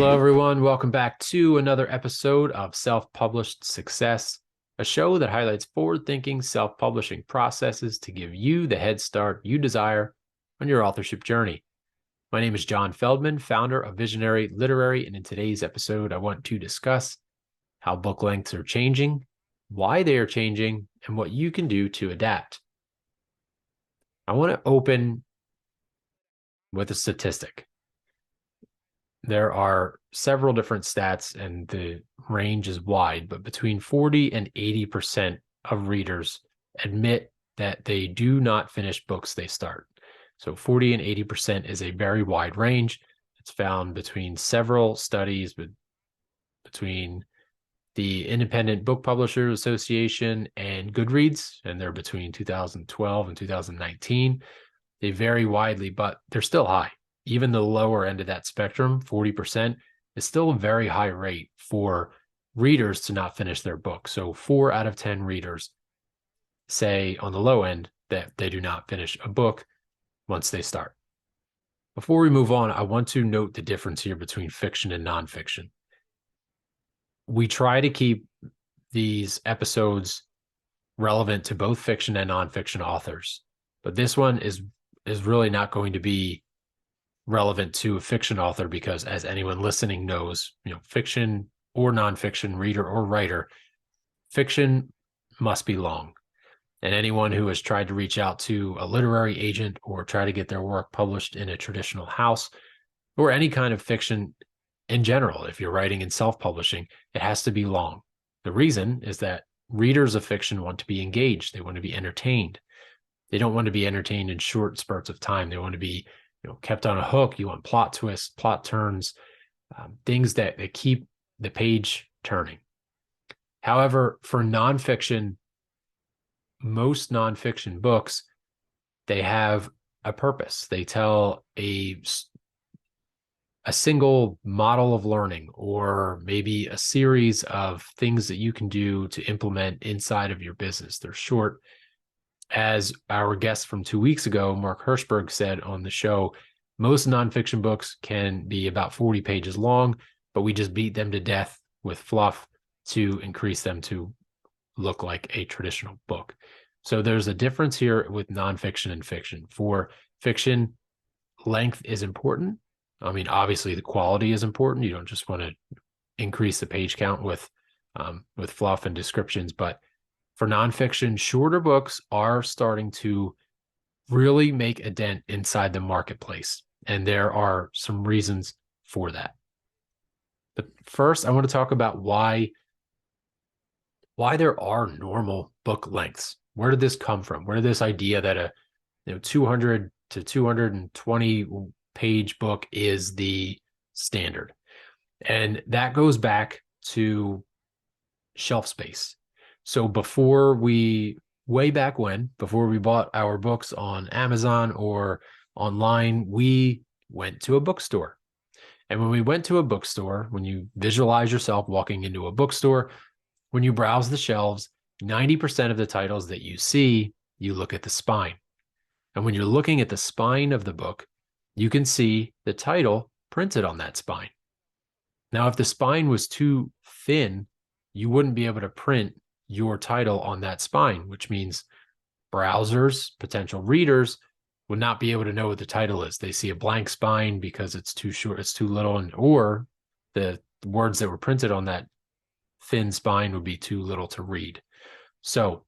Hello, everyone. Welcome back to another episode of Self-Published Success, a show that highlights forward-thinking self-publishing processes to give you the head start you desire on your authorship journey. My name is John Feldman, founder of Visionary Literary, and in today's episode, I want to discuss how book lengths are changing, why they are changing, and what you can do to adapt. I want to open with a statistic. There are several different stats and the range is wide, but between 40 and 80% of readers admit that they do not finish books they start. So 40 and 80% is a very wide range. It's found between several studies, between the Independent Book Publishers Association and Goodreads, and they're between 2012 and 2019. They vary widely, but they're still high. Even the lower end of that spectrum, 40%, is still a very high rate for readers to not finish their book. So 4 out of 10 readers say on the low end that they do not finish a book once they start. Before we move on, I want to note the difference here between fiction and nonfiction. We try to keep these episodes relevant to both fiction and nonfiction authors, but this one is really not going to be relevant to a fiction author because, as anyone listening knows, fiction or nonfiction, reader or writer, fiction must be long. And anyone who has tried to reach out to a literary agent or try to get their work published in a traditional house or any kind of fiction in general, if you're writing in self-publishing, it has to be long. The reason is that readers of fiction want to be engaged. They want to be entertained. They don't want to be entertained in short spurts of time. They want to be kept on a hook. You want plot twists, plot turns, things that keep the page turning. However, for nonfiction, most nonfiction books, they have a purpose. They tell a single model of learning, or maybe a series of things that you can do to implement inside of your business. They're short. As our guest from 2 weeks ago, Mark Hirschberg, said on the show, most nonfiction books can be about 40 pages long, but we just beat them to death with fluff to increase them to look like a traditional book. So there's a difference here with nonfiction and fiction. For fiction, length is important. I mean, obviously the quality is important. You don't just want to increase the page count with fluff and descriptions, but for nonfiction, shorter books are starting to really make a dent inside the marketplace. And there are some reasons for that. But first, I want to talk about why there are normal book lengths. Where did this come from? Where did this idea that a 200 to 220 page book is the standard? And that goes back to shelf space. So before we bought our books on Amazon or online, we went to a bookstore. And when we went to a bookstore, when you visualize yourself walking into a bookstore, when you browse the shelves, 90% of the titles that you see, you look at the spine. And when you're looking at the spine of the book, you can see the title printed on that spine. Now, if the spine was too thin, you wouldn't be able to print your title on that spine, which means browsers, potential readers, would not be able to know what the title is. They see a blank spine because it's too short, it's too little, or the words that were printed on that thin spine would be too little to read. So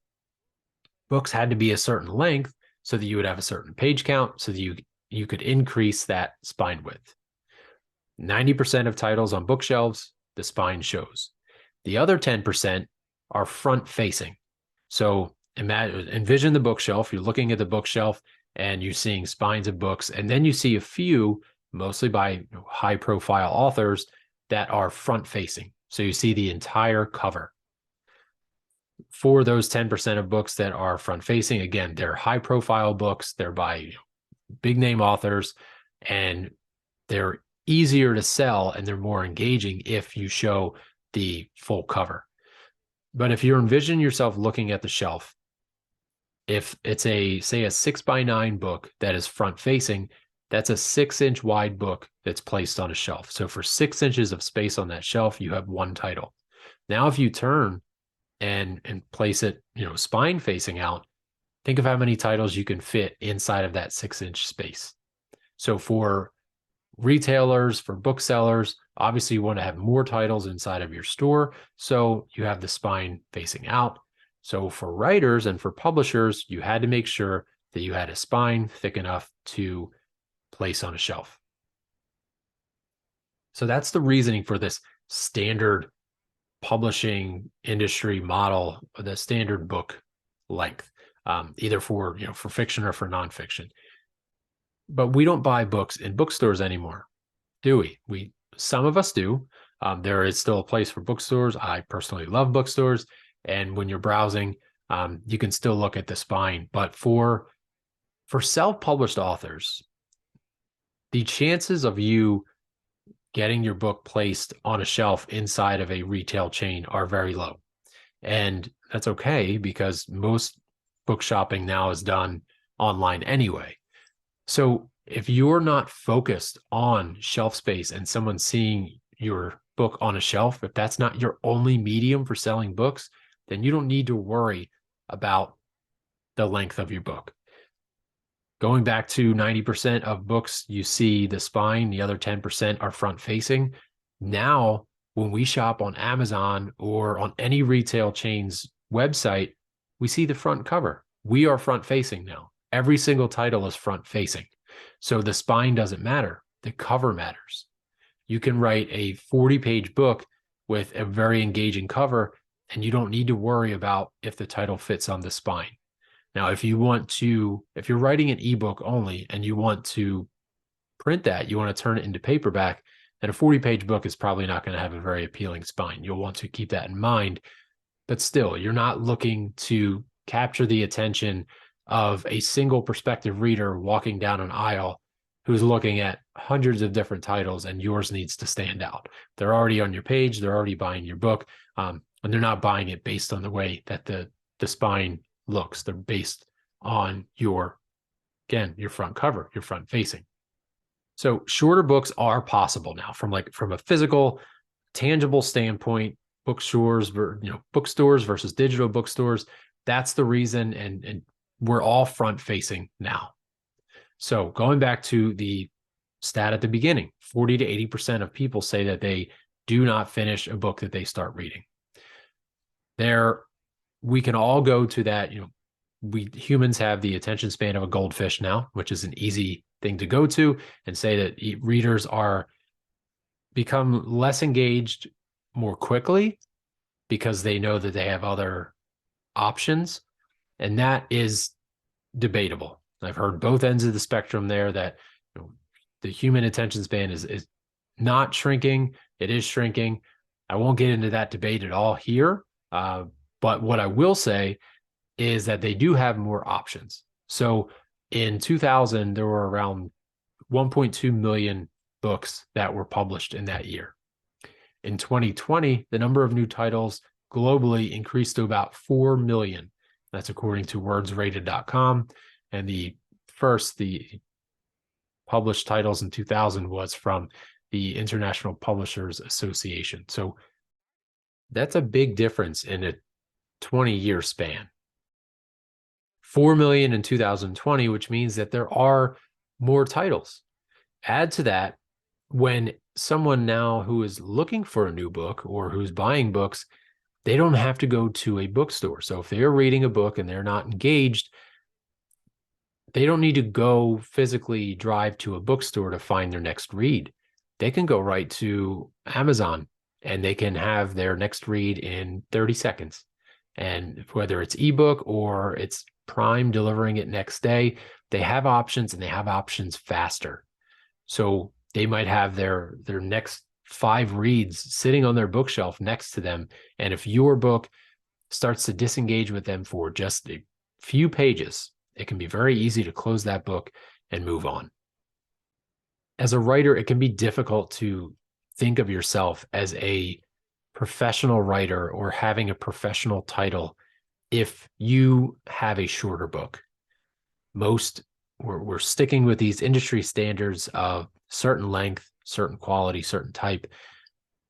books had to be a certain length so that you would have a certain page count, so that you could increase that spine width. 90% of titles on bookshelves, the spine shows. The other 10% are front facing. So envision the bookshelf. You're looking at the bookshelf and you're seeing spines of books, and then you see a few, mostly by high profile authors, that are front facing. So you see the entire cover. For those 10% of books that are front facing, again, they're high profile books. They're by big name authors, and they're easier to sell and they're more engaging if you show the full cover. But if you envision yourself looking at the shelf, if it's say a 6x9 book that is front facing, That's a 6-inch wide book that's placed on a shelf. So for 6 inches of space on that shelf, you have one title. Now, if you turn and place it, spine facing out, think of how many titles you can fit inside of that 6-inch space. So for retailers, for booksellers, obviously you want to have more titles inside of your store, so you have the spine facing out. So for writers and for publishers, you had to make sure that you had a spine thick enough to place on a shelf. So that's the reasoning for this standard publishing industry model, the standard book length, either for fiction or for nonfiction. But we don't buy books in bookstores anymore, do we? Some of us do. There is still a place for bookstores. I personally love bookstores, and when you're browsing, you can still look at the spine. But for self-published authors, the chances of you getting your book placed on a shelf inside of a retail chain are very low. And that's okay, because most book shopping now is done online anyway. So if you're not focused on shelf space and someone seeing your book on a shelf, if that's not your only medium for selling books, then you don't need to worry about the length of your book. Going back to 90% of books, you see the spine, the other 10% are front facing. Now, when we shop on Amazon or on any retail chain's website, we see the front cover. We are front facing now. Every single title is front facing. So the spine doesn't matter. The cover matters. You can write a 40-page book with a very engaging cover, and you don't need to worry about if the title fits on the spine. Now, if you're writing an ebook only and you want to print that, you want to turn it into paperback, then a 40-page book is probably not going to have a very appealing spine. You'll want to keep that in mind. But still, you're not looking to capture the attention of a single prospective reader walking down an aisle who's looking at hundreds of different titles, and yours needs to stand out. They're already on your page. They're already buying your book, and they're not buying it based on the way that the spine looks. They're based on your front cover, your front facing. So shorter books are possible now from a physical, tangible standpoint. Bookstores versus digital bookstores. That's the reason, and we're all front facing now. So going back to the stat at the beginning, 40 to 80% of people say that they do not finish a book that they start reading. We can all go to that. We humans have the attention span of a goldfish now, which is an easy thing to go to and say that readers become less engaged more quickly because they know that they have other options. And that is debatable. I've heard both ends of the spectrum there, that the human attention span is not shrinking. It is shrinking. I won't get into that debate at all here. But what I will say is that they do have more options. So in 2000, there were around 1.2 million books that were published in that year. In 2020, the number of new titles globally increased to about 4 million. That's according to wordsrated.com. And the published titles in 2000 was from the International Publishers Association. So that's a big difference in a 20-year span. 4 million in 2020, which means that there are more titles. Add to that, when someone now who is looking for a new book or who's buying books, they don't have to go to a bookstore. So if they're reading a book and they're not engaged, they don't need to go physically drive to a bookstore to find their next read. They can go right to Amazon and they can have their next read in 30 seconds. And whether it's ebook or it's Prime delivering it next day, they have options, and they have options faster. So they might have their next 5 reads sitting on their bookshelf next to them. And if your book starts to disengage with them for just a few pages, it can be very easy to close that book and move on. As a writer, it can be difficult to think of yourself as a professional writer or having a professional title if you have a shorter book. Most we're sticking with these industry standards of certain length, certain quality, certain type.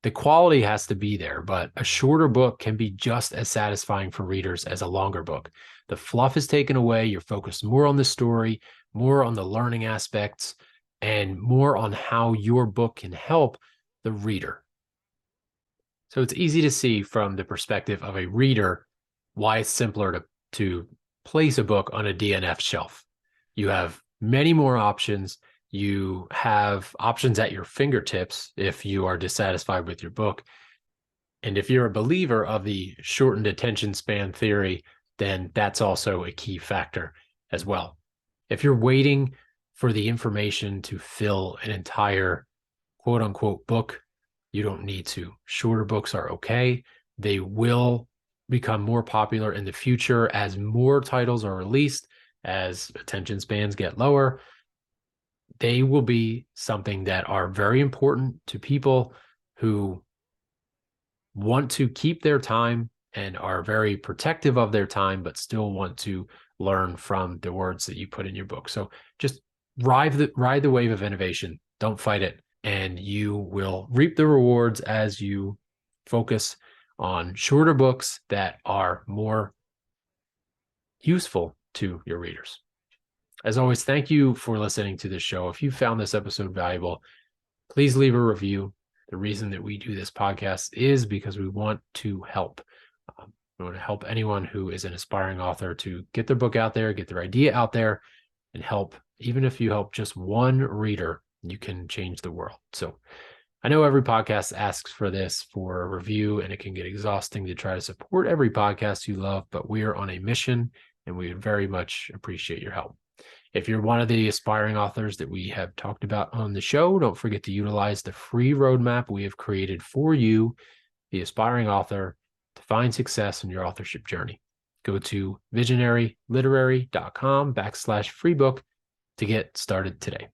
The quality has to be there, but a shorter book can be just as satisfying for readers as a longer book. The fluff is taken away. You're focused more on the story, more on the learning aspects, and more on how your book can help the reader. So it's easy to see from the perspective of a reader why it's simpler to place a book on a DNF shelf. You have many more options. You have options at your fingertips if you are dissatisfied with your book. And if you're a believer of the shortened attention span theory, then that's also a key factor as well. If you're waiting for the information to fill an entire quote unquote book, you don't need to. Shorter books are okay. They will become more popular in the future as more titles are released, as attention spans get lower. They will be something that are very important to people who want to keep their time and are very protective of their time, but still want to learn from the words that you put in your book. So just ride the wave of innovation. Don't fight it. And you will reap the rewards as you focus on shorter books that are more useful to your readers. As always, thank you for listening to this show. If you found this episode valuable, please leave a review. The reason that we do this podcast is because we want to help. We want to help anyone who is an aspiring author to get their book out there, get their idea out there, and help. Even if you help just one reader, you can change the world. So I know every podcast asks for this, for a review, and it can get exhausting to try to support every podcast you love, but we are on a mission and we would very much appreciate your help. If you're one of the aspiring authors that we have talked about on the show, don't forget to utilize the free roadmap we have created for you, the aspiring author, to find success in your authorship journey. Go to visionaryliterary.com/freebook to get started today.